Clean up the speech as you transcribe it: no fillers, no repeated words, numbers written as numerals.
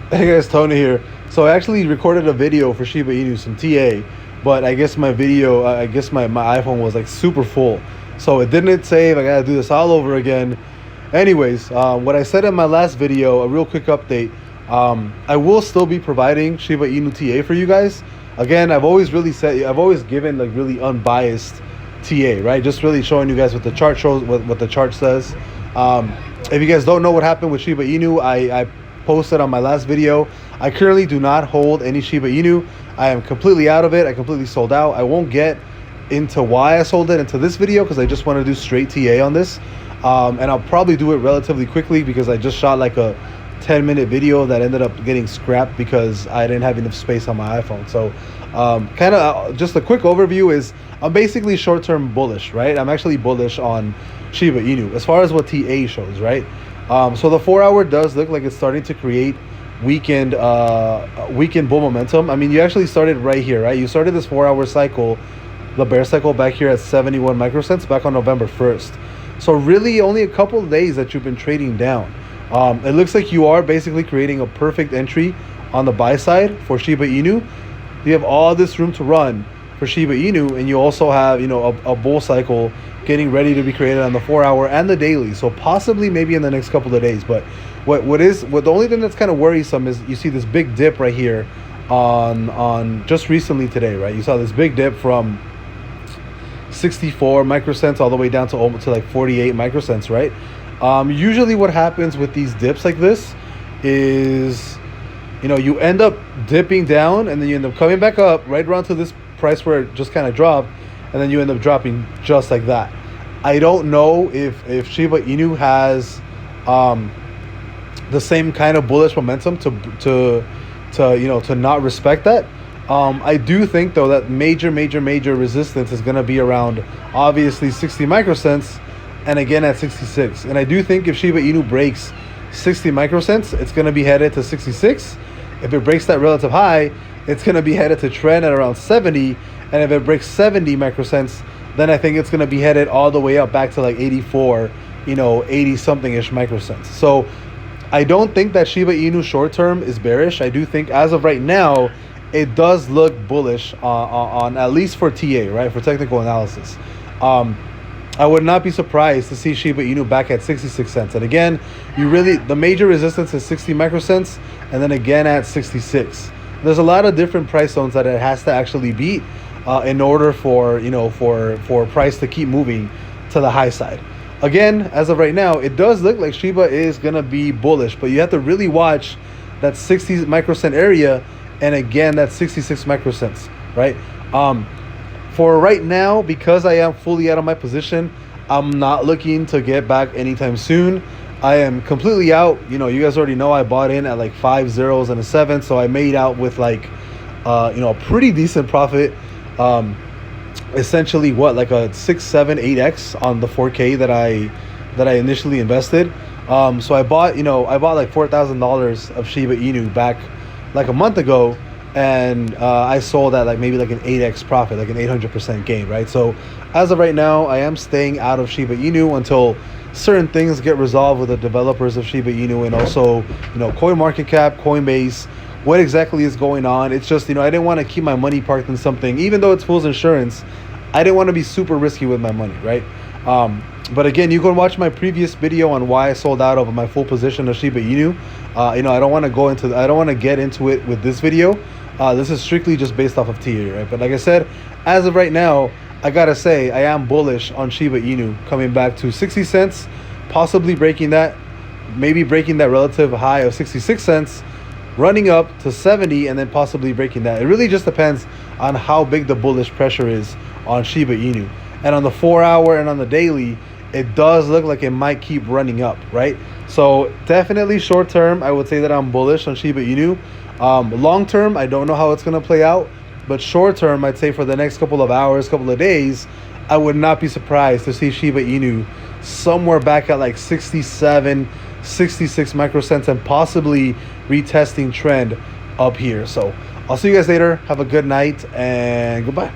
Hey guys, Tony here. So I actually recorded a video for Shiba Inu, some TA, but I guess my video, my iPhone was like super full. So it didn't save. I gotta do this all over again. Anyways, what I said in my last video, a real quick update. I will still be providing Shiba Inu TA for you guys. Again, I've always given like really unbiased TA, right? Just really showing you guys what the chart shows, what the chart says. If you guys don't know what happened with Shiba Inu, I posted on my last video. I currently do not hold any Shiba Inu. I am completely out of it. I completely sold out. I won't get into why I sold it into this video because I just want to do straight TA on this. And I'll probably do it relatively quickly because I just shot like a 10-minute video that ended up getting scrapped because I didn't have enough space on my iPhone. So kind of just a quick overview is I'm basically short-term bullish, right? I'm actually bullish on Shiba Inu as far as what TA shows, right? So the 4-hour does look like it's starting to create weekend bull momentum. I mean, you actually started right here, right? You started this 4-hour cycle, the bear cycle, back here at 71 microcents back on November 1st. So really only a couple of days that you've been trading down. It looks like you are basically creating a perfect entry on the buy side for Shiba Inu. You have all this room to run for Shiba Inu, and you also have, you know, a bull cycle getting ready to be created on the 4-hour and the daily. So possibly maybe in the next couple of days. But what the only thing that's kind of worrisome is you see this big dip right here on just recently today, right? You saw this big dip from 64 microcents all the way down to almost to like 48 microcents, right? Usually what happens with these dips like this is, you know, you end up dipping down and then you end up coming back up right around to this price where it just kind of dropped, and then you end up dropping just like that. I don't know if Shiba Inu has the same kind of bullish momentum to not respect that. I do think though that major resistance is going to be around obviously 60 microcents and again at 66. And I do think if Shiba Inu breaks 60 microcents, it's going to be headed to 66. If it breaks that relative high, it's going to be headed to trend at around 70. And if it breaks 70 microcents, then I think it's going to be headed all the way up back to like 84, 80 something ish microcents. So I don't think that Shiba Inu short term is bearish. I do think as of right now, it does look bullish on at least for TA, right? For technical analysis. I would not be surprised to see Shiba Inu back at 66 cents. And again, the major resistance is 60 microcents and then again at 66. There's a lot of different price zones that it has to actually beat in order for price to keep moving to the high side. Again, as of right now, it does look like Shiba is gonna be bullish, but you have to really watch that 60 microcent area and again that 66 microcents, right? For right now, because I am fully out of my position, I'm not looking to get back anytime soon. I am completely out. You guys already know I bought in at like 5 zeros and a 7, so I made out with like a pretty decent profit. Essentially like a 6, 7, 8x on the 4K that I initially invested. So I bought like $4,000 of Shiba Inu back like a month ago, and I sold at like maybe like an 8x profit, like an 800% gain, right? So as of right now, I am staying out of Shiba Inu until certain things get resolved with the developers of Shiba Inu and also, CoinMarketCap, Coinbase, what exactly is going on. It's just, I didn't want to keep my money parked in something, even though it's fool's insurance. I didn't want to be super risky with my money, right? But again, you can watch my previous video on why I sold out of my full position of Shiba Inu. I don't want to get into it with this video. This is strictly just based off of TA, right? But like I said, as of right now, I gotta say I am bullish on Shiba Inu coming back to 60 cents, possibly breaking that, maybe breaking that relative high of 66 cents, running up to 70, and then possibly breaking that. It really just depends on how big the bullish pressure is on Shiba Inu. And on the 4-hour and on the daily, it does look like it might keep running up, right? So definitely short term, I would say that I'm bullish on Shiba Inu. Long term, I don't know how it's going to play out. But short term, I'd say for the next couple of hours, couple of days, I would not be surprised to see Shiba Inu somewhere back at like 67, 66 microcents and possibly retesting trend up here. So I'll see you guys later. Have a good night and goodbye.